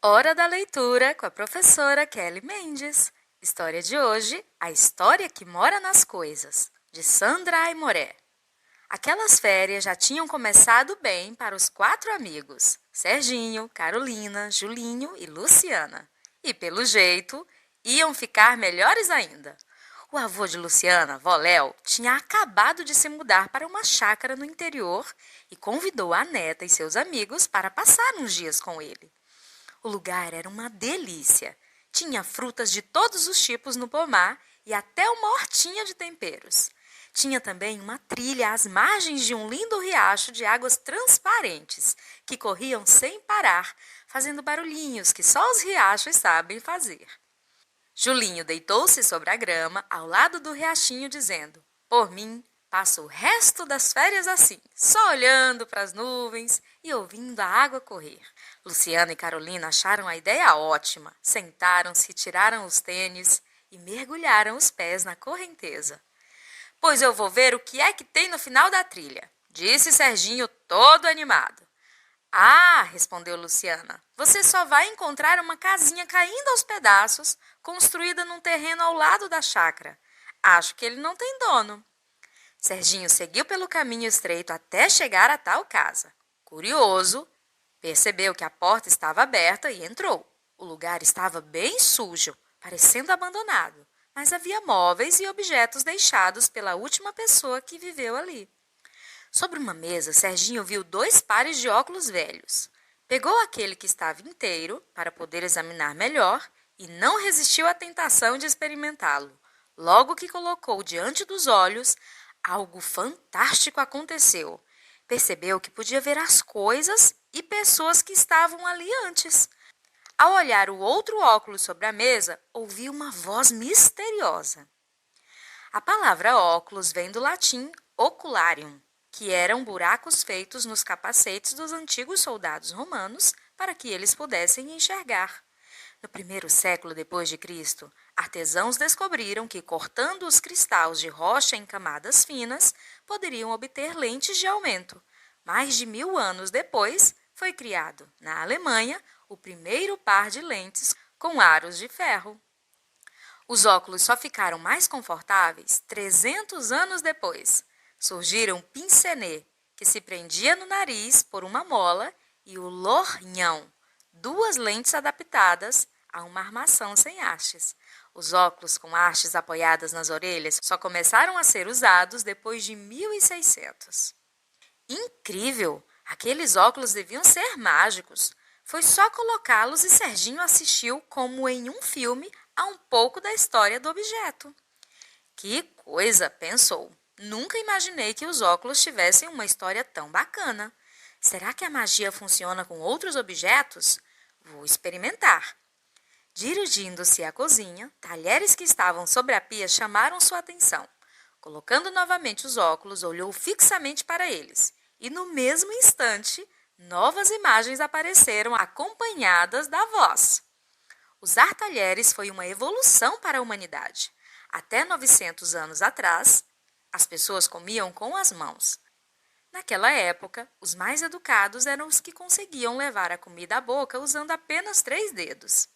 Hora da leitura com a professora Kelly Mendes. História de hoje, A História que Mora nas Coisas, de Sandra Aimoré. Aquelas férias já tinham começado bem para os 4 amigos, Serginho, Carolina, Julinho e Luciana. E, pelo jeito, iam ficar melhores ainda. O avô de Luciana, vó Léo, tinha acabado de se mudar para uma chácara no interior e convidou a neta e seus amigos para passar uns dias com ele. O lugar era uma delícia. Tinha frutas de todos os tipos no pomar e até uma hortinha de temperos. Tinha também uma trilha às margens de um lindo riacho de águas transparentes, que corriam sem parar, fazendo barulhinhos que só os riachos sabem fazer. Julinho deitou-se sobre a grama, ao lado do riachinho, dizendo: "Por mim, passo o resto das férias assim, só olhando para as nuvens e ouvindo a água correr." Luciana e Carolina acharam a ideia ótima. Sentaram-se, tiraram os tênis e mergulharam os pés na correnteza. "Pois eu vou ver o que é que tem no final da trilha", disse Serginho, todo animado. "Ah", respondeu Luciana, "você só vai encontrar uma casinha caindo aos pedaços, construída num terreno ao lado da chácara. Acho que ele não tem dono." Serginho seguiu pelo caminho estreito até chegar a tal casa. Curioso, percebeu que a porta estava aberta e entrou. O lugar estava bem sujo, parecendo abandonado, mas havia móveis e objetos deixados pela última pessoa que viveu ali. Sobre uma mesa, Serginho viu 2 pares de óculos velhos. Pegou aquele que estava inteiro para poder examinar melhor e não resistiu à tentação de experimentá-lo. Logo que colocou diante dos olhos, algo fantástico aconteceu. Percebeu que podia ver as coisas e pessoas que estavam ali antes. Ao olhar o outro óculos sobre a mesa, ouviu uma voz misteriosa. A palavra óculos vem do latim ocularium, que eram buracos feitos nos capacetes dos antigos soldados romanos para que eles pudessem enxergar. No primeiro século depois de Cristo, artesãos descobriram que, cortando os cristais de rocha em camadas finas, poderiam obter lentes de aumento. Mais de 1000 anos depois, foi criado, na Alemanha, o primeiro par de lentes com aros de ferro. Os óculos só ficaram mais confortáveis 300 anos depois. Surgiram o pince-nez, que se prendia no nariz por uma mola, e o lorgnon, 2 lentes adaptadas a uma armação sem hastes. Os óculos com hastes apoiadas nas orelhas só começaram a ser usados depois de 1600. Incrível! Aqueles óculos deviam ser mágicos. Foi só colocá-los e Serginho assistiu, como em um filme, a um pouco da história do objeto. Que coisa, pensou. Nunca imaginei que os óculos tivessem uma história tão bacana. Será que a magia funciona com outros objetos? Vou experimentar. Dirigindo-se à cozinha, talheres que estavam sobre a pia chamaram sua atenção. Colocando novamente os óculos, olhou fixamente para eles. E no mesmo instante, novas imagens apareceram acompanhadas da voz. Usar talheres foi uma evolução para a humanidade. Até 900 anos atrás, as pessoas comiam com as mãos. Naquela época, os mais educados eram os que conseguiam levar a comida à boca usando apenas 3 dedos.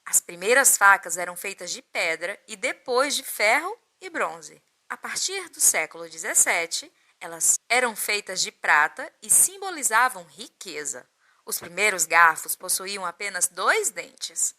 As primeiras facas eram feitas de pedra e depois de ferro e bronze. A partir do século XVII, elas eram feitas de prata e simbolizavam riqueza. Os primeiros garfos possuíam apenas 2 dentes.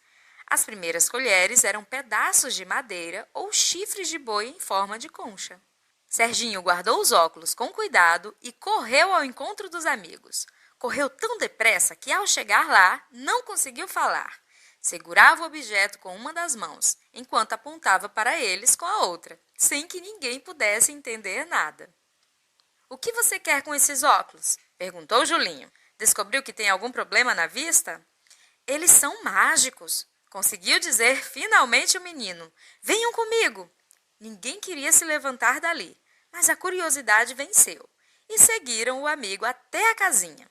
As primeiras colheres eram pedaços de madeira ou chifres de boi em forma de concha. Serginho guardou os óculos com cuidado e correu ao encontro dos amigos. Correu tão depressa que, ao chegar lá, não conseguiu falar. Segurava o objeto com uma das mãos, enquanto apontava para eles com a outra, sem que ninguém pudesse entender nada. "O que você quer com esses óculos?" perguntou Julinho. "Descobriu que tem algum problema na vista?" "Eles são mágicos", conseguiu dizer finalmente o menino. "Venham comigo." Ninguém queria se levantar dali, mas a curiosidade venceu, e seguiram o amigo até a casinha.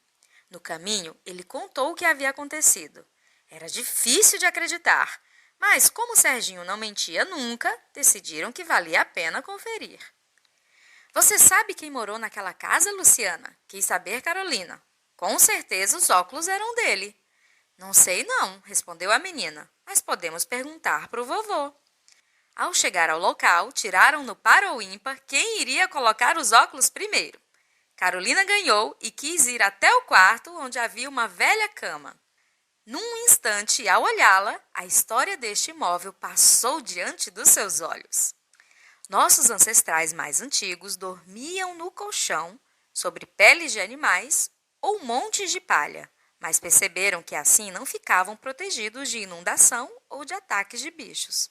No caminho, ele contou o que havia acontecido. Era difícil de acreditar, mas como Serginho não mentia nunca, decidiram que valia a pena conferir. "Você sabe quem morou naquela casa, Luciana?" quis saber Carolina. Com certeza os óculos eram dele. Não sei não, respondeu a menina, mas podemos perguntar para o vovô. Ao chegar ao local, tiraram no par ou ímpar quem iria colocar os óculos primeiro. Carolina ganhou e quis ir até o quarto onde havia uma velha cama. Num instante, ao olhá-la, a história deste imóvel passou diante dos seus olhos. Nossos ancestrais mais antigos dormiam no colchão, sobre peles de animais ou montes de palha, mas perceberam que assim não ficavam protegidos de inundação ou de ataques de bichos.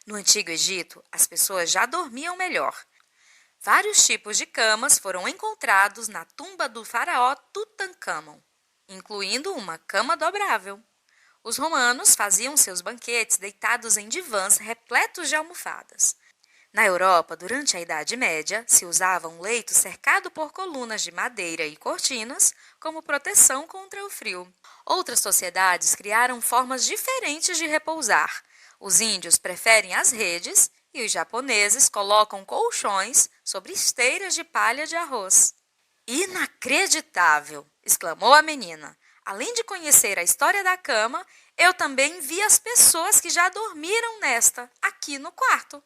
No Antigo Egito, as pessoas já dormiam melhor. Vários tipos de camas foram encontrados na tumba do faraó Tutancâmon, incluindo uma cama dobrável. Os romanos faziam seus banquetes deitados em divãs repletos de almofadas. Na Europa, durante a Idade Média, se usava um leito cercado por colunas de madeira e cortinas como proteção contra o frio. Outras sociedades criaram formas diferentes de repousar. Os índios preferem as redes e os japoneses colocam colchões sobre esteiras de palha de arroz. Inacreditável! Exclamou a menina. Além de conhecer a história da cama, eu também vi as pessoas que já dormiram nesta, aqui no quarto.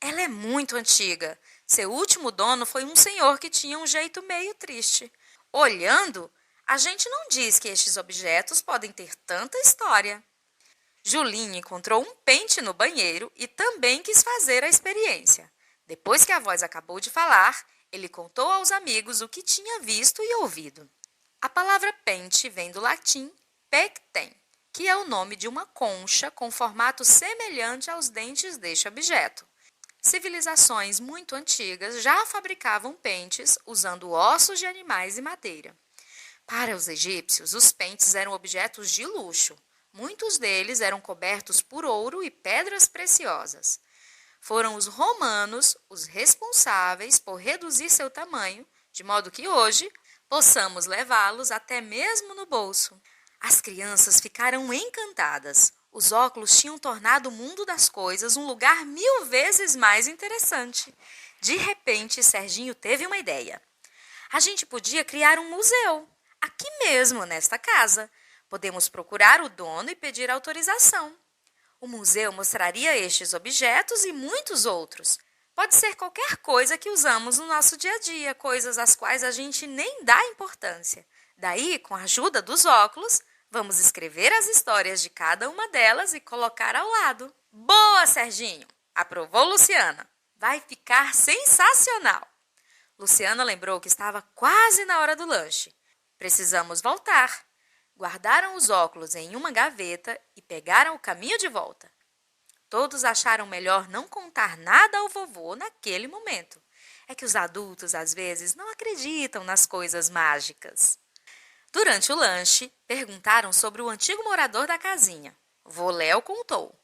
Ela é muito antiga. Seu último dono foi um senhor que tinha um jeito meio triste. Olhando, a gente não diz que estes objetos podem ter tanta história. Julinho encontrou um pente no banheiro e também quis fazer a experiência. Depois que a voz acabou de falar, ele contou aos amigos o que tinha visto e ouvido. A palavra pente vem do latim pecten, que é o nome de uma concha com formato semelhante aos dentes deste objeto. Civilizações muito antigas já fabricavam pentes usando ossos de animais e madeira. Para os egípcios, os pentes eram objetos de luxo. Muitos deles eram cobertos por ouro e pedras preciosas. Foram os romanos os responsáveis por reduzir seu tamanho, de modo que hoje possamos levá-los até mesmo no bolso. As crianças ficaram encantadas. Os óculos tinham tornado o mundo das coisas um lugar 1000 vezes mais interessante. De repente, Serginho teve uma ideia. A gente podia criar um museu, aqui mesmo, nesta casa. Podemos procurar o dono e pedir autorização. O museu mostraria estes objetos e muitos outros. Pode ser qualquer coisa que usamos no nosso dia a dia, coisas às quais a gente nem dá importância. Daí, com a ajuda dos óculos, vamos escrever as histórias de cada uma delas e colocar ao lado. Boa, Serginho! Aprovou Luciana. Vai ficar sensacional! Luciana lembrou que estava quase na hora do lanche. Precisamos voltar. Guardaram os óculos em uma gaveta e pegaram o caminho de volta. Todos acharam melhor não contar nada ao vovô naquele momento. É que os adultos, às vezes, não acreditam nas coisas mágicas. Durante o lanche, perguntaram sobre o antigo morador da casinha. Vô Léo contou.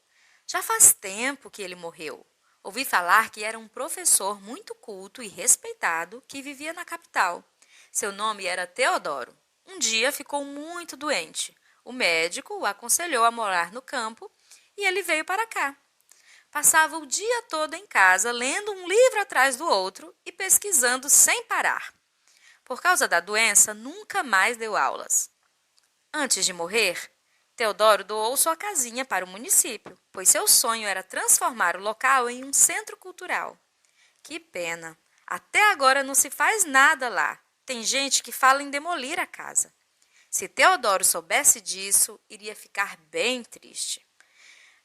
Já faz tempo que ele morreu. Ouvi falar que era um professor muito culto e respeitado que vivia na capital. Seu nome era Teodoro. Um dia ficou muito doente. O médico o aconselhou a morar no campo e ele veio para cá. Passava o dia todo em casa, lendo um livro atrás do outro e pesquisando sem parar. Por causa da doença, nunca mais deu aulas. Antes de morrer, Teodoro doou sua casinha para o município, pois seu sonho era transformar o local em um centro cultural. Que pena! Até agora não se faz nada lá. Tem gente que fala em demolir a casa. Se Teodoro soubesse disso, iria ficar bem triste.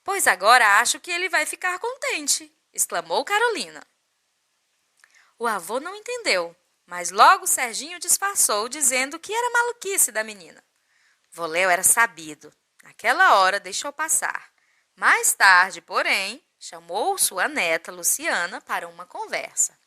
Pois agora acho que ele vai ficar contente, exclamou Carolina. O avô não entendeu, mas logo Serginho disfarçou, dizendo que era maluquice da menina. Vô Léo era sabido. Naquela hora deixou passar. Mais tarde, porém, chamou sua neta Luciana para uma conversa.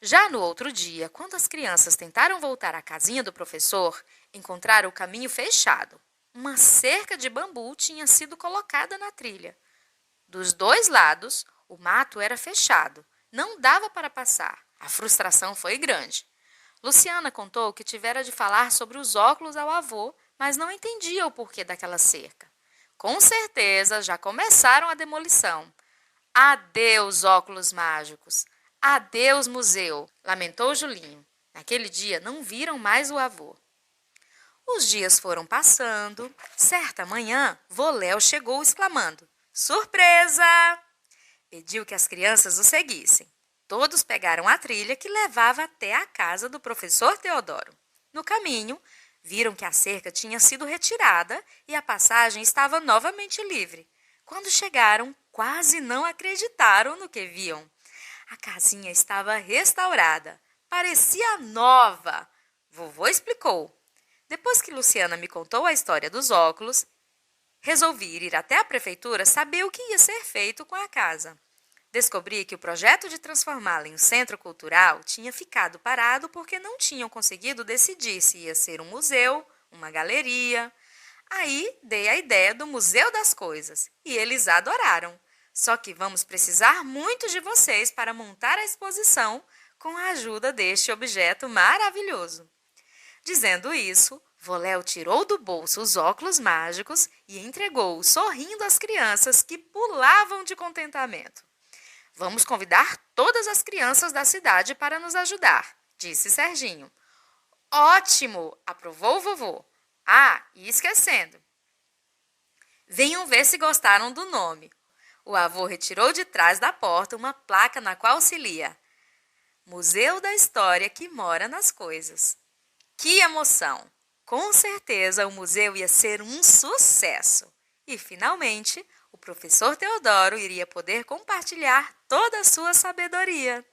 Já no outro dia, quando as crianças tentaram voltar à casinha do professor, encontraram o caminho fechado. Uma cerca de bambu tinha sido colocada na trilha. Dos dois lados, o mato era fechado. Não dava para passar. A frustração foi grande. Luciana contou que tivera de falar sobre os óculos ao avô, mas não entendia o porquê daquela cerca. Com certeza, já começaram a demolição. Adeus, óculos mágicos! Adeus, museu! Lamentou Julinho. Naquele dia, não viram mais o avô. Os dias foram passando. Certa manhã, Voléu chegou exclamando: Surpresa! Pediu que as crianças o seguissem. Todos pegaram a trilha que levava até a casa do professor Teodoro. No caminho, viram que a cerca tinha sido retirada e a passagem estava novamente livre. Quando chegaram, quase não acreditaram no que viam. A casinha estava restaurada. Parecia nova. Vovô explicou. Depois que Luciana me contou a história dos óculos, resolvi ir até a prefeitura saber o que ia ser feito com a casa. Descobri que o projeto de transformá-la em um centro cultural tinha ficado parado porque não tinham conseguido decidir se ia ser um museu, uma galeria. Aí dei a ideia do Museu das Coisas e eles adoraram. Só que vamos precisar muito de vocês para montar a exposição com a ajuda deste objeto maravilhoso. Dizendo isso, Voléu tirou do bolso os óculos mágicos e entregou-os sorrindo às crianças que pulavam de contentamento. Vamos convidar todas as crianças da cidade para nos ajudar, disse Serginho. Ótimo! Aprovou o vovô. Ah, e esquecendo. Venham ver se gostaram do nome. O avô retirou de trás da porta uma placa na qual se lia: Museu da História que Mora nas Coisas. Que emoção! Com certeza o museu ia ser um sucesso. E, finalmente, o professor Teodoro iria poder compartilhar toda a sua sabedoria.